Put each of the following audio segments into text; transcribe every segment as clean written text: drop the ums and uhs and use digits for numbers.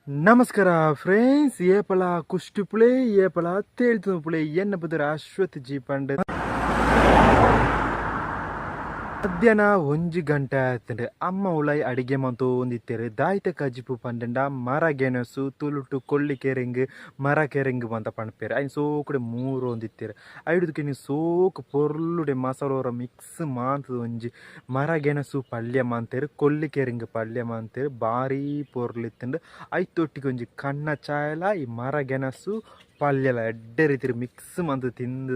ನಮಸ್ಕಾರ ಫ್ರೆಂಡ್ಸ್ ಏಪಲ ಕುಷ್ಟು ಪುಳೆ ಏಪಲ ತೇಳ್ತು ಪುಳೆ ಎನ್ನ ಬದರ ಅಶ್ವತ್ ಜಿ ಪಂಡ ಮಧ್ಯಾಹ್ನ 1 ಗಂಟೆ ಆಯ್ತಂದ್ರೆ ಅಮ್ಮ ಉಳೈ ಅಡಿಗೆ ಮಂತು ಒಂದಿತ್ತೇರಿ ದಾಯ್ತ ಕಜಿಪು ಪಂಡ ಮರ ಗೆಣಸು ತುಳುಟು ಕೊಳ್ಳಿ ಕೆರೆಂಗ್ ಮರ ಕೆರೆಂಗ್ ಅಂತ ಪಣ್ಪೇರು ಐನ್ ಸೋಕುಡೆ 3 ಒಂದಿತ್ತೇರಿ ಐಡುದಕ್ಕೆ ನೀವು ಸೋಕು ಪೊರ್ಲುಡೆ ಮಸಾಲೋರ ಮಿಕ್ಸ್ ಮಾಂತದ ಒಂಜಿ ಮರ ಗೆಣಸು ಪಲ್ಯ ಮಾಂತೇರು ಕೊಳ್ಳಿ ಕೆರೆಂಗ್ ಪಲ್ಯ ಮಾಂತೇರು ಭಾರಿ ಪೊರ್ಲಿತ್ತಂಡು ಐತೊಟ್ಟಿಗೆ ಒಂಜಿ ಕಣ್ಣ ಚಾಯಲ ಈ ಮರ ಗೆಣಸು ಪಲ್ಯಲ ಎಡ್ಡೆ ರೀತಿ ಮಿಕ್ಸ್ ಮಂತ್ ತಿಂದು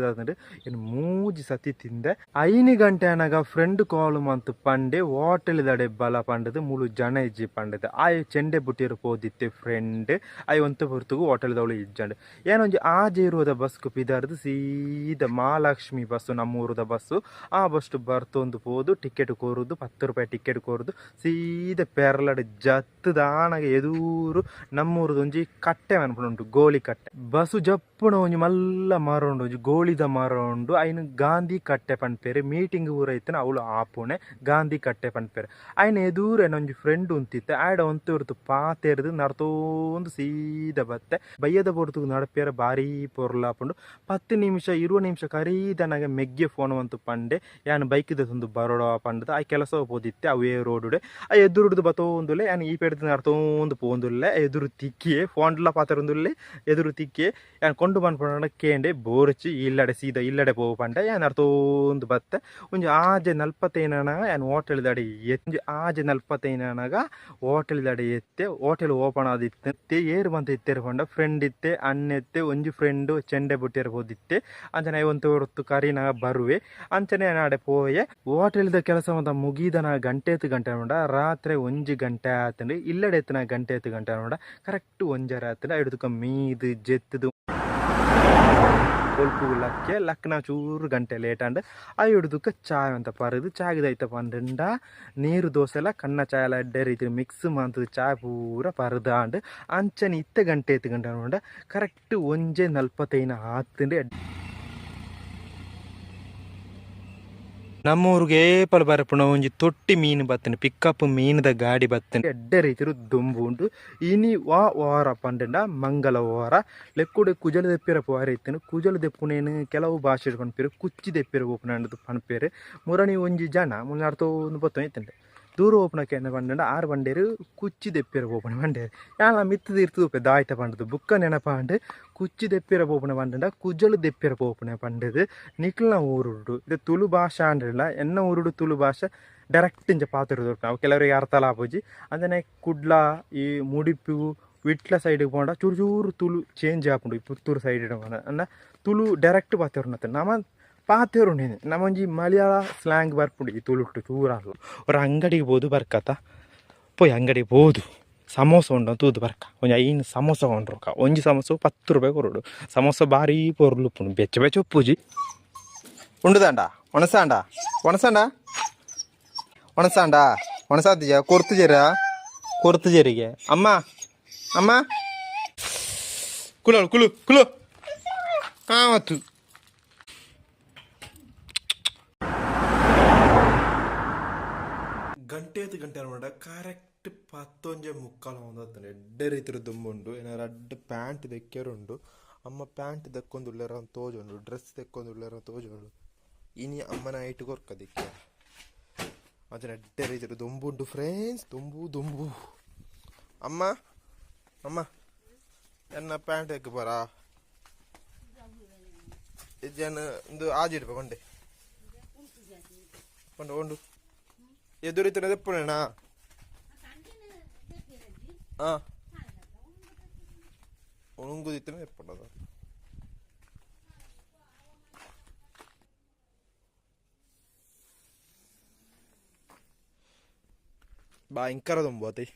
ಏನು 3 ಸತಿ ತಿಂದೆ 5 ಗಂಟೆ ಅನಾಗ ಫ್ರೆಂಡ್ ಕಾಲ್ ಮಂತ್ ಪಂಡೆ ಹೋಟೆಲ್ ದಡೆ ಬಲ ಪಂಡದು ಮುಳು ಜನ ಇಜ್ಜಿ ಪಂಡದು ಆಯ್ ಚೆಂಡೆ ಬುಟ್ಟಿರು ಪೋದಿತ್ತೆ ಫ್ರೆಂಡ್ ಆಯ್ ಒಂತ ಹೊರ್ತುಗು ಹೋಟೆಲ್ ದವಳು ಇಜ್ಜಂಡು ಏನೊಂಜಿ ಆಜೆ ಇರುವುದ ಬಸ್ಕು ಪಿದಾರ್ದು ಸೀದಾ ಮಹಾಲಕ್ಷ್ಮಿ ಬಸ್ಸು ನಮ್ಮೂರದ ಬಸ್ಸು ಆ ಬಸ್ ಬರ್ತೊಂದು ಪೋದು ಟಿಕೆಟ್ ಕೋರುದು 10 ರೂಪಾಯಿ ಟಿಕೆಟ್ ಕೋರುದು ಸೀದಾ ಪೆರ್ಲಡ್ ಜತ್ತು ದಾನಗ ಎದೂರು ನಮ್ಮೂರದು ಒಂಜಿ ಕಟ್ಟೆ ಅನ್ಪುಂಡು ಗೋಳಿ ಕಟ್ಟೆ ಬಸ್ಸು ಜಪ್ಪುನ ಒಂಜಿ ಮಲ್ಲ ಮರ ಉಂಡು ಒಂಜಿ ಗೋಳಿದ ಮರ ಉಂಡು ಐನು ಗಾಂಧಿ ಕಟ್ಟೆ ಪನ್ಪೇರೆ ಮೀಟಿಂಗ್ ಊರೈತನ ಅವಳು ಆಪುಣೆ ಗಾಂಧಿ ಕಟ್ಟೆ ಪನ್ಪೇರೆ ಐನ ಎದೂರೆ ಒಂಜಿ ಫ್ರೆಂಡ್ ಉಂತಿತ್ತೆ ಆಯ್ಡ ಒಂತ ಹೊರ್ತು ಪಾತೆರ್ದು ನಡ್ತೋಂದು ಸೀದಾ ಬತ್ತೆ ಬಯ್ಯದ ಬೊಡ್ತು ನಡಪೇರ ಭಾರಿ ಪೊರ್ಲಾಪುಂಡು 10 ನಿಮಿಷ 20 ನಿಮಿಷ ಕರೀದನಾಗ ಮೆಗ್ಗೆ ಫೋನ್ ಅಂತು ಪಂಡೆ ಯಾನು ಬೈಕ್ದ ತಂದು ಬರೋಡ ಪಂಡದ ಆ ಕೆಲಸ ಪೋದಿತ್ತೆ ಅವೇ ರೋಡುಡೆ ಆ ಎದುರುಡ್ದು ಬತ್ತೋಂದುಲ್ಲೆ ಯಾನು ಈ ಪೆಡ್ದು ನಡ್ತೋಂದು ಪೋಂದುಲ್ಲೆ ಎದುರು ತಿಕ್ಕಿಯೇ ಫೋನ್ಲ ಪಾತೆರೊಂದುಲ್ಲೆ ಎದುರು ತಿಕ್ಕಿಯೇ ಯಾನು ಕೊಂಡು ಬಂದ್ಪಂಡ ಕೇಂಡೆ ಬೋರ್ಚಿ ಇಲ್ಲಡೆ ಸೀದಾ ಇಲ್ಲಡೆ ಪೋವು ಪಂಡ ಯಾನು ಅರ್ಥೋಂದು ಬತ್ತೆ ಒಂಜಿ ಆಜೆ 45 ಯಾನು ಹೋಟೆಲ್ ದಡೆ ಒಂಜಿ ಆಜೆ 45 ಹೋಟೆಲ್ ದಡೆ ಎತ್ತೆ ಹೋಟೆಲ್ ಓಪನ್ ಆದಿತ್ತೆ ಏರು ಬಂತ ಇತ್ತೇರು ಪಂಡ ಫ್ರೆಂಡ್ ಇತ್ತೆ ಅನ್ನೆತ್ತೆ ಒಂಜಿ ಫ್ರೆಂಡ್ ಚೆಂಡೆ ಬುಟ್ಟಿರು ಹೋದಿತ್ತೆ ಅಂಚನೆ ಒಂತ ಹೊರತು ಕರಿನಾಗ ಬರುವೆ ಅಂಚನೆ ನಾಡೆ ಪೋಯೆ ಹೋಟೆಲ್ದ ಕೆಲಸ ಅಂತ ಮುಗಿದನ ಗಂಟೆ ನೋಡ ರಾತ್ರಿ 1 ಗಂಟೆ ಆತಂಡು ಇಲ್ಲಡೆ ಎತ್ತನ ಗಂಟೆ ನೋಡ ಕರೆಕ್ಟ್ 1 ಆತಂಡು ಹಿಡಿದುಕ ಮೀದು ಜೆತ್ತದು ಕೊಲ್ಪು ಲಕ್ನ ಚೂರು ಗಂಟೆ ಲೇಟ್ ಅಂಡ್ ಆ ಹಿಡ್ದುಕ ಚಾಯ್ ಅಂತ ಪರದು ಚಾಯ್ದೈತ ಪಂಡ ನೀರು ದೋಸೆಲ್ಲ ಕಣ್ಣ ಚಾಯೆಲ್ಲ ಎಡ್ಡೆ ರೀತಿ ಮಿಕ್ಸ್ ಮಂತದ ಚಾಯ್ ಪೂರ ಪರದ ಅಂಡ್ ಅಂಚನೆ ಗಂಟೆ ನೋಡ ಕರೆಕ್ಟ್ 1:45 ಆತಂಡು ನಮ್ಮೂರಿಗೆ ಏಪಲ್ ಬರಪುಣ ಒಂಜಿ ತೊಟ್ಟಿ ಮೀನು ಬತ್ತನೆ ಪಿಕಪ್ ಮೀನದ ಗಾಡಿ ಬತ್ತನೆ ಎಡ್ಡೆ ರೀತಿರು ದುಂಬು ಉಂಟು ಇನಿ ವಾರ ಪಂಡ ಮಂಗಲವಾರ ಲೆಕ್ಕುಡೆ ಕುಜಲು ದೆಪ್ಪಿರ ವಾರ ಇತ್ತೇನು ಕುಜಲು ದೆಪ್ಪುನೇನು ಕೆಲವು ಭಾಷೆ ಪನ್ಪೇರು ಕುಚ್ಚಿ ದೆಪ್ಪಿರ ಓಪನಂಡು ಪನ್ಪೇರು ಮುರಣಿ ಒಂಜಿ ಜನ ಮುನ್ನಡ್ತೋ ಒಂದು ಬತ್ತ ಇತ್ತಂಡೆ ದೂರ ಓಪನಕ್ಕೆ ಪಂಡ 6 ಬಂಡೇರು ಕುಚ್ಚಿ ದೆಪ್ಪಿರ ಓಪನ ಬಂಡೇರು ಯಾನ ಮಿತ್ತದ ಇರ್ತದೆ ದಾಯ್ತ ಪಂಡದು ಬುಕ್ಕ ನೆನಪಾಂಡು ಕುಚ್ಚಿ ದೆಪ್ಪಿರ ಪೋಪುನ ಪಂಡ ಕುಜಲು ದೆಪ್ಪಿರ ಪೋಪುನ ಪಂಡದು ನಿಕ್ಲನ ಊರುಡು ಇದು ತುಳು ಭಾಷೆ ಅಂಡ್ರಲ್ಲ ಎನ್ನ ಊರುಡು ತುಳು ಭಾಷೆ ಡೈರೆಕ್ಟ್ ಇಂಚ ಪಾತಿರೋದು ನಾವು ಕೆಲವರಿಗೆ ಅರ್ಥ ಲಾಪೋಜಿ ಅಂದರೆ ಕುಡ್ಲ ಈ ಮುಡಿಪು ವಿಟ್ಲ ಸೈಡಿಗೆ ಪೋಂಡ ಚೂರು ಚೂರು ತುಳು ಚೇಂಜ್ ಆಪುಂಡು ಈ ಪುತ್ತೂರು ಸೈಡ್ ಅನ್ನ ತುಳು ಡೈರೆಕ್ಟ್ ಪಾತಿರೋನತ್ತೆ ನಮ್ಮ ಪಾತೆರುಂಡೇನೆ ನಮ್ಮೊಂಜಿ ಮಲಯಾಳ ಸ್ಲ್ಯಾಂಗ್ ಬರ್ಪುಂಡು ಈ ತುಳುಟ್ಟು ಚೂರಲ್ಲ ಅವ್ರ ಅಂಗಡಿಗೆ ಬೋದು ಬರ್ಕತ್ತ ಪೋಯ್ ಅಂಗಡಿಗೆ ಬೋದು ಸಮೋಸ ಉಂಡು ತೂದು ಬರ್ಕ ಒಂಜಿ 5 ಸಮೋಸ ಕೊಂಡ್ರೊಕ ಒಂಜಿ ಸಮೋಸ 10 ರೂಪಾಯಿ ಕೊರಡು ಸಮೋಸ ಭಾರಿ ಪೊರ್ಲುಪ್ಪುಂಡು ಬೆಚ್ಚ ಬೆಚ್ಚ ಉಪ್ಪುಜಿ ಉಂಡುದಾಂಡ ಒಣಸಾಂಡ ಒಣಸಾಂಡ ಒಣಸಾಂಡ ಒಣಸಾತಿಜ ಕೊರ್ತುಜರಿಗೆ ಅಮ್ಮ ಅಮ್ಮ ಕುಲೋಳು ಕುಲು ಕುಲು ಆವತ್ತು ಗಂಟೆ ನೋಡ ಕರೆಕ್ಟ್ 11:45 ಒಂದತ್ತಾನೆ ಎಡ್ಡೆ ರೀತಿಯ ದುಂಬುಂಡು ಏನಾರು ಅಡ್ಡ ಪ್ಯಾಂಟ್ ದೆಕ್ಕೆರುಂಡು ಅಮ್ಮ ಪ್ಯಾಂಟ್ ದೆಕ್ಕೊಂದುಳ್ಳರ ತೋಜುಂಡು ಡ್ರೆಸ್ ದೆಕ್ಕೊಂದುಳ್ಳರ ತೋಜುಂಡು ಇನಿ ಅಮ್ಮನ ಐಟ್ ಕೊರ್ಕ ದಿಕ್ಕೆ ಅದನ್ನ ಎಡ್ಡೆ ರೀತಿಯ ದುಂಬುಂಡು ಫ್ರೆಂಡ್ಸ್ ದುಂಬು ಅಮ್ಮ ಅಮ್ಮ ಎನ್ನ ಪ್ಯಾಂಟ್ ಎಕ್ಕ ಬರ ಜನ ಒಂದು ಆಜಿಡ್ಬೇಕು ಕೊಂಡೆ ಕೊಂಡು ಎದುರಿತನ ದೆಪ್ಪುನೇನಾ ಉಣುಂಗುದಿತ್ತನ ದೆಪ್ಪುಂಡದ ಭಯಂಕರ ದೊಂಬು ಆತೈ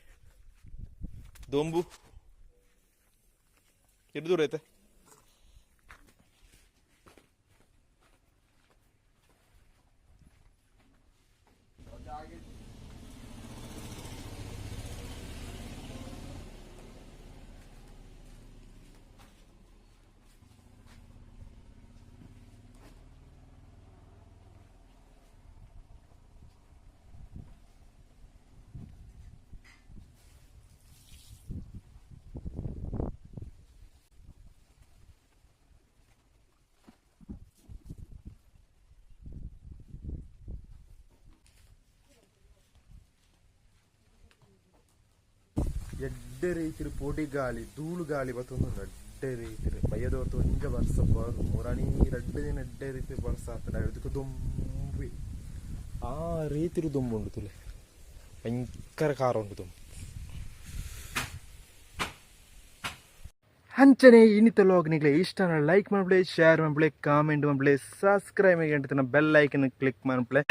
ದೊಂಬು ಎಷ್ಟು ದೂರ ಐತೆ ಎಡ್ಡೆ ರೀತಿರು ಪೊಡಿ ಗಾಳಿ ಧೂಳು ಗಾಳಿ ಬತ್ತೊಂದು ಎಡ್ಡೆ ರೀತಿರು ಬಯ್ಯದವತ್ತು ಒಂಜ ವರ್ಷ ಬರು ಮೂರನಿ ರಡ್ಡು ದಿನ ಎಡ್ಡೆ ರೀತಿ ವರ್ಷ ಅಂತ ಅದಕ್ಕೆ ದುಂಬಿ ಆ ರೀತಿರು ದುಂಬು ಉಂಡು ತುಲೆ ಭಯಂಕರ ಖಾರ ಉಂಟು ತುಂಬ ಹಂಚನೆ ಇನ್ನಿತ ಲಾಗ್ನಿಗೆ ಇಷ್ಟನ ಲೈಕ್ ಮಾಡ್ಬಿಳೆ ಶೇರ್ ಮಾಡ್ಬಿಳೆ ಕಾಮೆಂಟ್ ಮಾಡ್ಬಿಳೆ ಸಬ್ಸ್ಕ್ರೈಬ್ ಆಗಿ ಬೆಲ್ ಐಕನ್ ಕ್ಲಿಕ್ ಮಾಡ್ಬಿಳೆ